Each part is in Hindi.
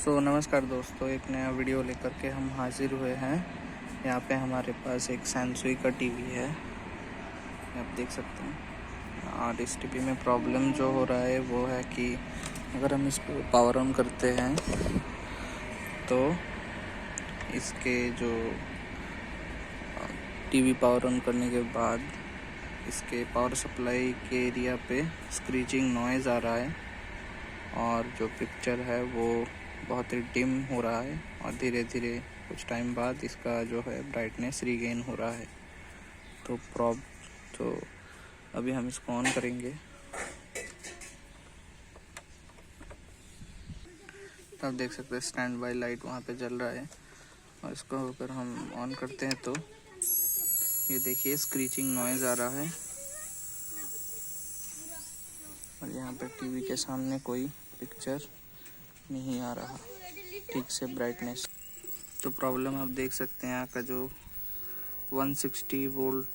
नमस्कार दोस्तों, एक नया वीडियो लेकर के हम हाजिर हुए हैं। यहाँ पे हमारे पास एक सैमसंग का टीवी है, आप देख सकते हैं। और इस टीवी में प्रॉब्लम जो हो रहा है वो है कि अगर हम इसको पावर ऑन करते हैं तो इसके जो टीवी पावर ऑन करने के बाद इसके पावर सप्लाई के एरिया पे स्क्रीचिंग नॉइज़ आ रहा है और जो पिक्चर है वो बहुत ही डिम हो रहा है और धीरे धीरे कुछ टाइम बाद इसका जो है ब्राइटनेस रीगेन हो रहा है। तो अभी हम इसको ऑन करेंगे। तो आप देख सकते हैं स्टैंड बाय लाइट वहाँ पे जल रहा है और इसको अगर हम ऑन करते हैं तो ये देखिए स्क्रीचिंग नॉइज़ आ रहा है और यहाँ पे टीवी के सामने कोई पिक्चर नहीं आ रहा ठीक से ब्राइटनेस। तो प्रॉब्लम आप देख सकते हैं, यहाँ का जो 160 वोल्ट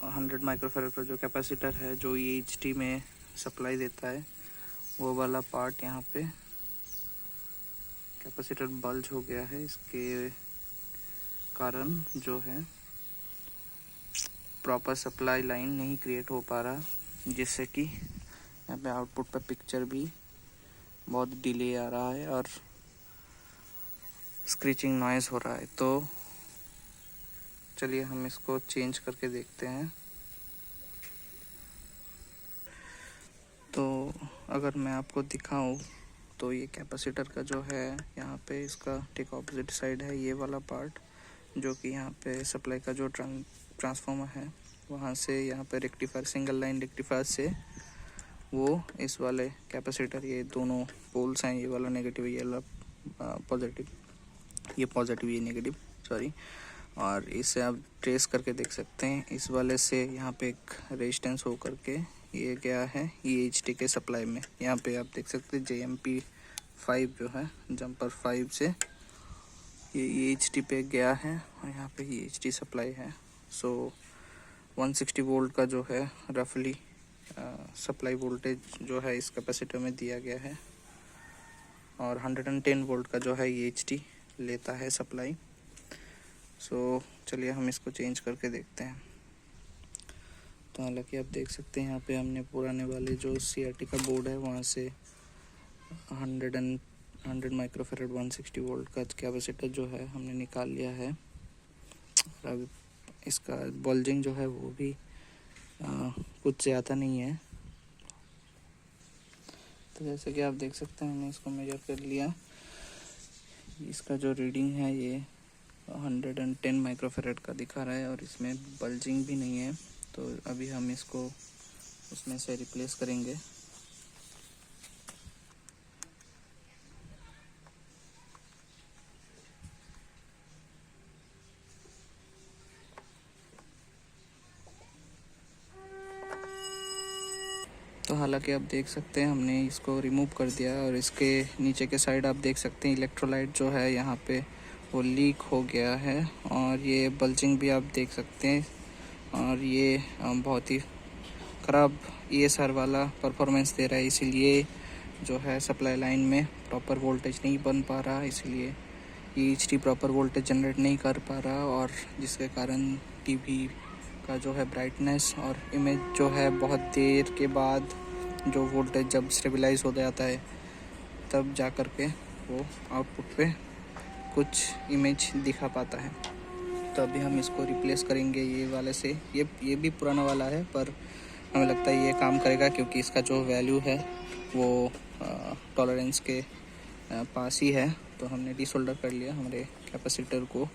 100 माइक्रोफैराड का जो कैपेसिटर है जो EHT में सप्लाई देता है वो वाला पार्ट यहाँ पे कैपेसिटर बल्ज हो गया है। इसके कारण जो है प्रॉपर सप्लाई लाइन नहीं क्रिएट हो पा रहा, जिससे कि यहाँ पे आउटपुट पर पिक्चर भी बहुत डिले आ रहा है और स्क्रीचिंग नॉइज़ हो रहा है। तो चलिए हम इसको चेंज करके देखते हैं। तो अगर मैं आपको दिखाऊं तो ये कैपेसिटर का जो है यहाँ पे इसका ठीक ऑपोजिट साइड है ये वाला पार्ट, जो कि यहाँ पे सप्लाई का जो ट्रांसफार्मर है वहाँ से यहाँ पे रेक्टिफायर सिंगल लाइन रेक्टिफायर से वो इस वाले कैपेसिटर, ये दोनों पोल्स हैं, ये वाला नेगेटिव ये वाला पॉजिटिव, ये पॉजिटिव ये नेगेटिव सॉरी, और इसे आप ट्रेस करके देख सकते हैं। इस वाले से यहाँ पे एक रेजिस्टेंस हो करके ये गया है EHT के सप्लाई में। यहाँ पे आप देख सकते हैं JMP 5 जो है जंपर 5 से ये EHT पे गया है और यहाँ पे EHT सप्लाई है। 160 वोल्ट का जो है रफली सप्लाई वोल्टेज जो है इस कैपेसिटर में दिया गया है और 110 वोल्ट का जो है EHT लेता है सप्लाई। चलिए हम इसको चेंज करके देखते हैं। तो हालांकि आप देख सकते हैं यहाँ पे हमने पुराने वाले जो CRT का बोर्ड है वहाँ से 100 माइक्रोफैराड 160 वोल्ट का कैपेसिटर जो है हमने निकाल लिया है और अब इसका बल्जिंग जो है वो भी कुछ ज़्यादा नहीं है। तो जैसे कि आप देख सकते हैं हमने इसको मेजर कर लिया, इसका जो रीडिंग है ये 110 माइक्रोफैराड का दिखा रहा है और इसमें बल्जिंग भी नहीं है। तो अभी हम इसको उसमें से रिप्लेस करेंगे। तो हालांकि आप देख सकते हैं हमने इसको रिमूव कर दिया और इसके नीचे के साइड आप देख सकते हैं इलेक्ट्रोलाइट जो है यहाँ पे वो लीक हो गया है और ये बल्जिंग भी आप देख सकते हैं और ये बहुत ही ख़राब ESR वाला परफॉर्मेंस दे रहा है, इसीलिए जो है सप्लाई लाइन में प्रॉपर वोल्टेज नहीं बन पा रहा, इसीलिए EHT प्रॉपर वोल्टेज जनरेट नहीं कर पा रहा और जिसके कारण टीवी का जो है ब्राइटनेस और इमेज जो है बहुत देर के बाद जो वोल्टेज जब स्टेबलाइज हो जाता है तब जा कर के वो आउटपुट पे कुछ इमेज दिखा पाता है। तो अभी हम इसको रिप्लेस करेंगे ये वाले से। ये भी पुराना वाला है पर हमें लगता है ये काम करेगा क्योंकि इसका जो वैल्यू है वो टॉलरेंस के पास ही है। तो हमने डिसोल्डर कर लिया हमारे कैपेसिटर को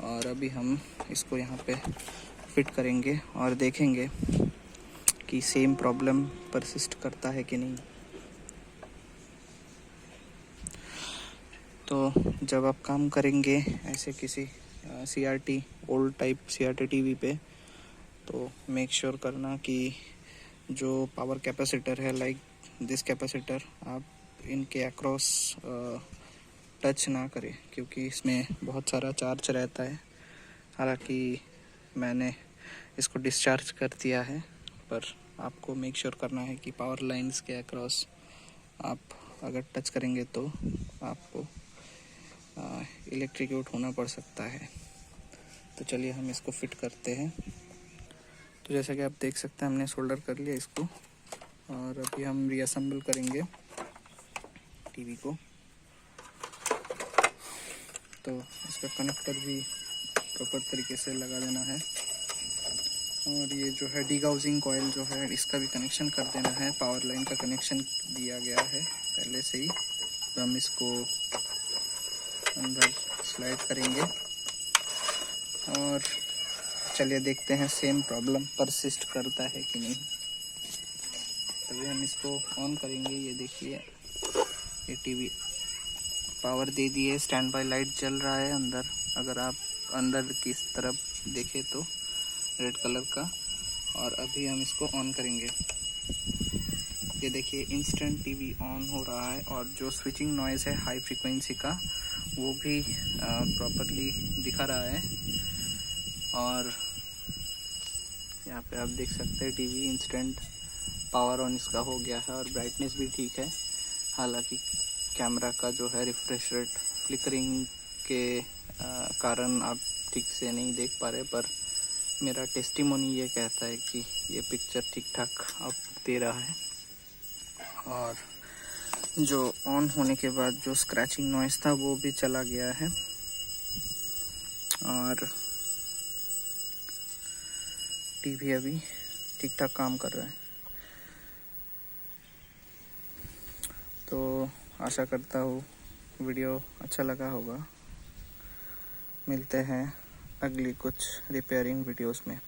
और अभी हम इसको यहाँ पे फिट करेंगे और देखेंगे कि सेम प्रॉब्लम परसिस्ट करता है कि नहीं। तो जब आप काम करेंगे ऐसे किसी CRT old type CRT TV पे तो मेक श्योर करना कि जो पावर कैपेसिटर है लाइक दिस कैपेसिटर आप इनके अक्रॉस टच ना करें क्योंकि इसमें बहुत सारा चार्ज रहता है। हालांकि मैंने इसको डिस्चार्ज कर दिया है पर आपको मेक श्योर करना है कि पावर लाइंस के अक्रॉस आप अगर टच करेंगे तो आपको इलेक्ट्रिक्यूट होना पड़ सकता है। तो चलिए हम इसको फिट करते हैं। तो जैसा कि आप देख सकते हैं हमने सोल्डर कर लिया इसको, और अभी हम रीअसेंबल करेंगे टीवी को। तो इसका कनेक्टर भी प्रॉपर तरीके से लगा देना है, और ये जो है डीगाउजिंग कॉइल जो है इसका भी कनेक्शन कर देना है। पावर लाइन का कनेक्शन दिया गया है पहले से ही, तो हम इसको अंदर स्लाइड करेंगे और चलिए देखते हैं सेम प्रॉब्लम परसिस्ट करता है कि नहीं। तभी हम इसको ऑन करेंगे। ये देखिए ये टीवी पावर दे दी है, स्टैंड बाय लाइट जल रहा है अंदर। अगर आप अंदर की तरफ देखें तो रेड कलर का। और अभी हम इसको ऑन करेंगे। ये देखिए इंस्टेंट टीवी ऑन हो रहा है, और जो स्विचिंग नॉइज़ है हाई फ्रीक्वेंसी का वो भी प्रॉपरली दिखा रहा है। और यहाँ पे आप देख सकते हैं टीवी इंस्टेंट पावर ऑन इसका हो गया है, और ब्राइटनेस भी ठीक है। हालांकि कैमरा का जो है रिफ्रेश रेट फ्लिकरिंग के कारण आप ठीक से नहीं देख पा रहे, पर मेरा टेस्टिमोनी ये कहता है कि ये पिक्चर ठीक ठाक अब दे रहा है। और जो ऑन होने के बाद जो स्क्रैचिंग नॉइज़ था वो भी चला गया है, और टीवी अभी ठीक ठाक काम कर रहा है। तो आशा करता हूँ वीडियो अच्छा लगा होगा। मिलते हैं अगली कुछ रिपेयरिंग वीडियोस में।